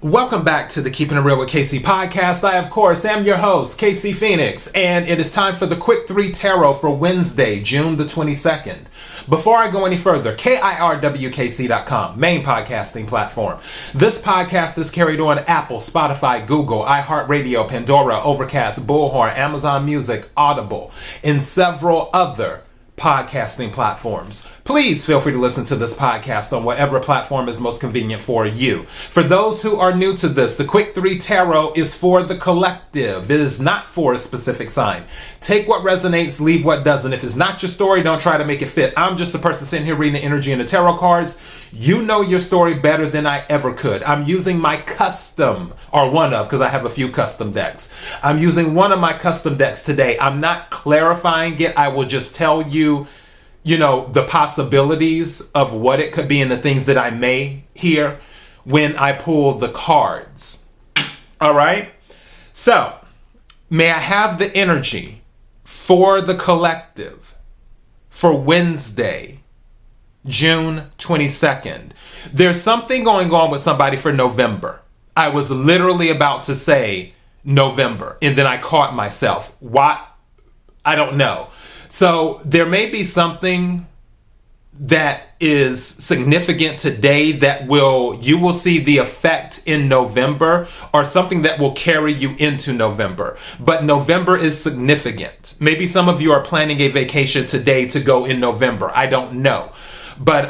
Welcome back to the Keeping It Real with KC podcast. I, of course, am your host, KC Phoenix, and it is time for the Quick 3 Tarot for Wednesday, June the 22nd. Before I go any further, KIRWKC.com, main podcasting platform. This podcast is carried on Apple, Spotify, Google, iHeartRadio, Pandora, Overcast, Bullhorn, Amazon Music, Audible, and several other podcasting platforms. Please feel free to listen to this podcast on whatever platform is most convenient for you. For those who are new to this, the Quick 3 Tarot is for the collective. It is not for a specific sign. Take what resonates, leave what doesn't. If it's not your story, don't try to make it fit. I'm just a person sitting here reading the energy in the tarot cards. You know your story better than I ever could. I'm using my custom, or one of, because I have a few custom decks. I'm using one of my custom decks today. I'm not clarifying it. I will just tell you, the possibilities of what it could be and the things that I may hear when I pull the cards. All right? So, may I have the energy for the collective for Wednesday, June 22nd. There's something going on with somebody for November. I was literally about to say November, and then I caught myself. Why? I don't know. So there may be something that is significant today that you will see the effect in November, or something that will carry you into November. But November is significant. Maybe some of you are planning a vacation today to go in November. I don't know. But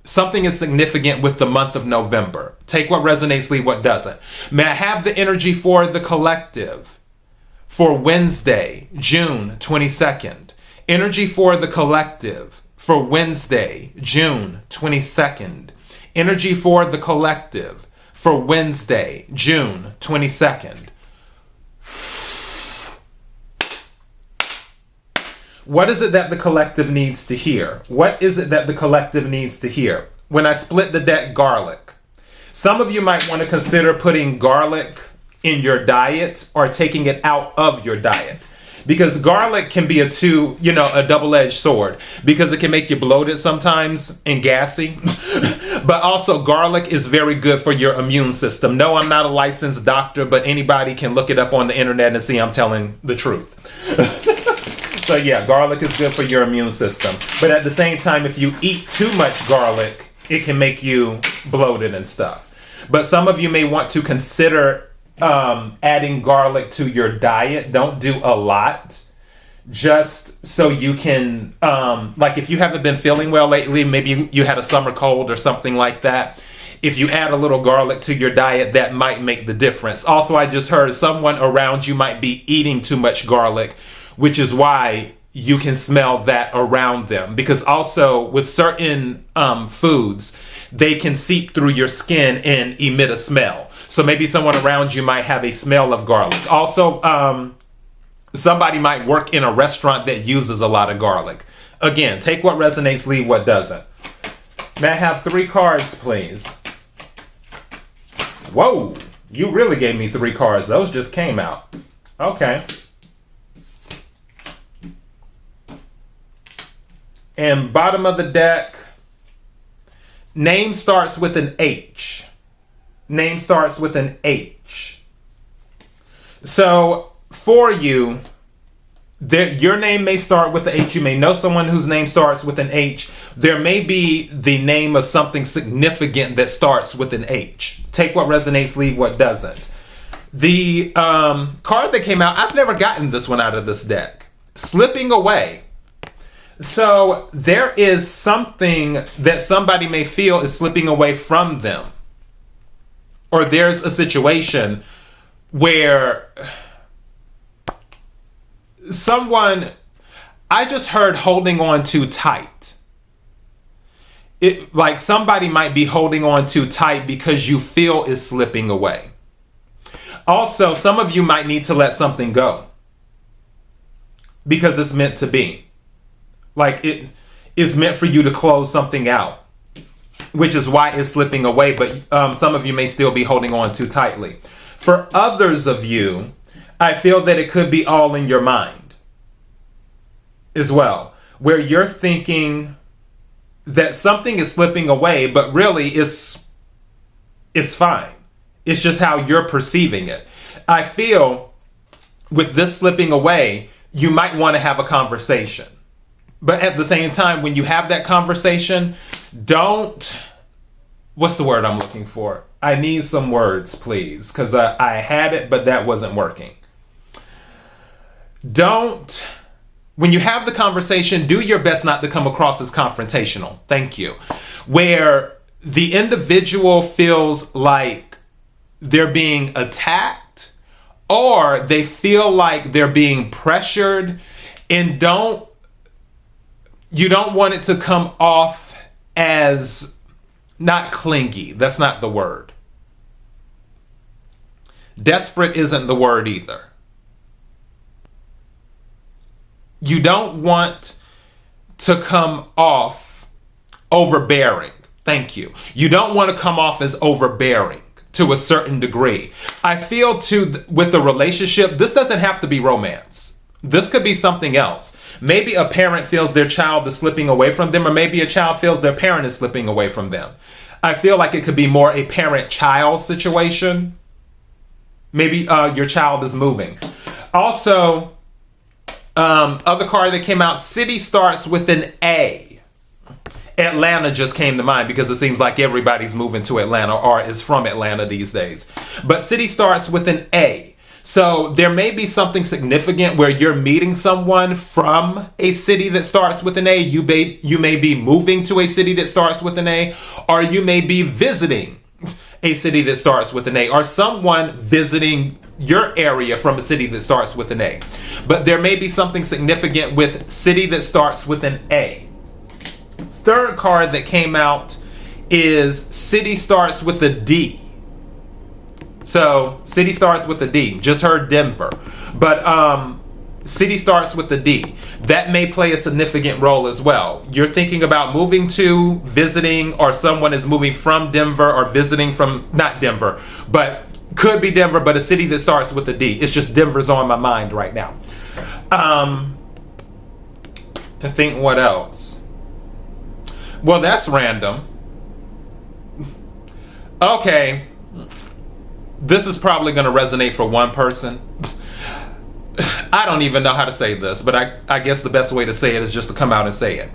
something is significant with the month of November. Take what resonates, leave what doesn't. May I have the energy for the collective for Wednesday, June 22nd. Energy for the collective for Wednesday, June 22nd. Energy for the collective for Wednesday, June 22nd. What is it that the collective needs to hear? What is it that the collective needs to hear? When I split the deck, garlic. Some of you might want to consider putting garlic in your diet or taking it out of your diet. Because garlic can be a double-edged sword, because it can make you bloated sometimes and gassy. But also garlic is very good for your immune system. No, I'm not a licensed doctor, but anybody can look it up on the internet and see I'm telling the truth. So yeah, garlic is good for your immune system. But at the same time, if you eat too much garlic, it can make you bloated and stuff. But some of you may want to consider adding garlic to your diet. Don't do a lot, just so you can, like if you haven't been feeling well lately, maybe you had a summer cold or something like that. If you add a little garlic to your diet, that might make the difference. Also, I just heard someone around you might be eating too much garlic, which is why you can smell that around them. Because also with certain foods, they can seep through your skin and emit a smell. So maybe someone around you might have a smell of garlic. Also, somebody might work in a restaurant that uses a lot of garlic. Again, take what resonates, leave what doesn't. May I have 3 cards, please? Whoa, you really gave me 3 cards. Those just came out. Okay. And bottom of the deck, name starts with an H. Name starts with an H. So for you, your name may start with the H. You may know someone whose name starts with an H. There may be the name of something significant that starts with an H. Take what resonates, leave what doesn't. The card that came out, I've never gotten this one out of this deck. Slipping away. So there is something that somebody may feel is slipping away from them. Or there's a situation where I just heard holding on too tight. Like somebody might be holding on too tight because you feel is slipping away. Also, some of you might need to let something go because it's meant to be. Like it is meant for you to close something out, which is why it's slipping away, but some of you may still be holding on too tightly. For others of you, I feel that it could be all in your mind as well, where you're thinking that something is slipping away, but really it's fine. It's just how you're perceiving it. I feel with this slipping away, you might want to have a conversation. But at the same time, when you have that conversation, what's the word I'm looking for? I need some words, please, because I had it, but that wasn't working. When you have the conversation, do your best not to come across as confrontational. Thank you. Where the individual feels like they're being attacked or they feel like they're being pressured, and you don't want it to come off as not clingy. That's not the word. Desperate isn't the word either. You don't want to come off overbearing. Thank you. You don't want to come off as overbearing to a certain degree. I feel too, with the relationship, this doesn't have to be romance. This could be something else. Maybe a parent feels their child is slipping away from them, or maybe a child feels their parent is slipping away from them. I feel like it could be more a parent-child situation. Maybe your child is moving. Also, other card that came out, city starts with an A. Atlanta just came to mind because it seems like everybody's moving to Atlanta or is from Atlanta these days. But city starts with an A. So there may be something significant where you're meeting someone from a city that starts with an A. You may be moving to a city that starts with an A, or you may be visiting a city that starts with an A, or someone visiting your area from a city that starts with an A. But there may be something significant with city that starts with an A. Third card that came out is city starts with a D. So city starts with a D. Just heard Denver. But city starts with a D. That may play a significant role as well. You're thinking about moving to, visiting, or someone is moving from Denver or visiting from, not Denver, but could be Denver, but a city that starts with a D. It's just Denver's on my mind right now. I think what else? Well, that's random. Okay. This is probably going to resonate for one person. I don't even know how to say this, but I guess the best way to say it is just to come out and say it.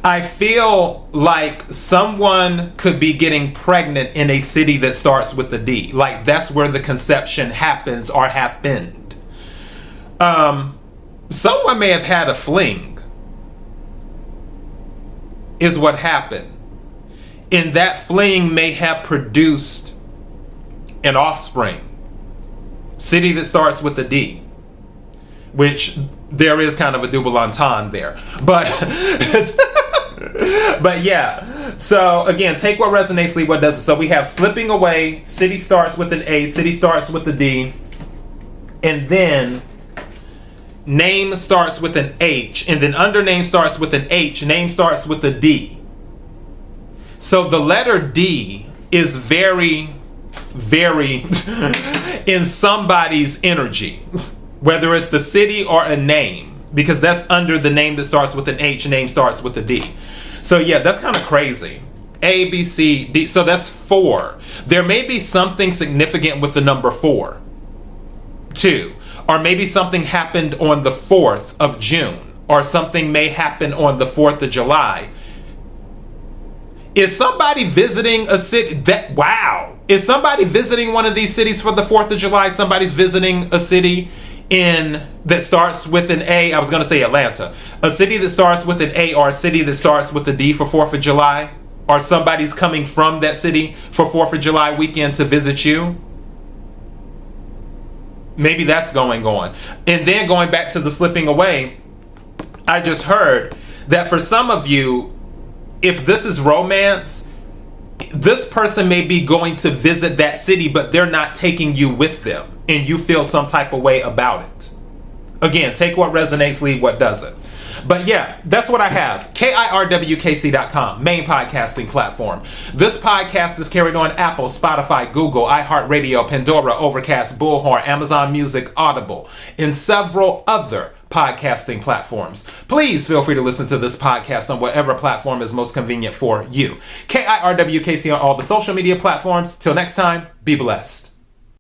I feel like someone could be getting pregnant in a city that starts with a D. Like that's where the conception happens or happened. Someone may have had a fling, is what happened. And that fling may have produced an offspring. City that starts with a D. Which there is kind of a double entendre there. But but yeah. So again, take what resonates, leave what doesn't. So we have slipping away, city starts with an A, city starts with a D. And then name starts with an H, and then under name starts with an H, name starts with a D. So the letter D is very, very in somebody's energy, whether it's the city or a name, because that's under the name that starts with an H, name starts with a D. So yeah, that's kind of crazy. A, B, C, D. So that's 4. There may be something significant with the number 4, too. Or maybe something happened on the 4th of June. Or something may happen on the 4th of July. Is somebody visiting a city? Wow. Is somebody visiting one of these cities for the 4th of July? Somebody's visiting a city that starts with an A. I was going to say Atlanta. A city that starts with an A or a city that starts with a D for 4th of July? Or somebody's coming from that city for 4th of July weekend to visit you? Maybe that's going on. And then going back to the slipping away, I just heard that for some of you, if this is romance, this person may be going to visit that city, but they're not taking you with them, and you feel some type of way about it. Again, take what resonates, leave what doesn't. But yeah, that's what I have. KIRWKC.com, main podcasting platform. This podcast is carried on Apple, Spotify, Google, iHeartRadio, Pandora, Overcast, Bullhorn, Amazon Music, Audible, and several other podcasting platforms. Please feel free to listen to this podcast on whatever platform is most convenient for you. KIRWKC on all the social media platforms. Till next time, be blessed.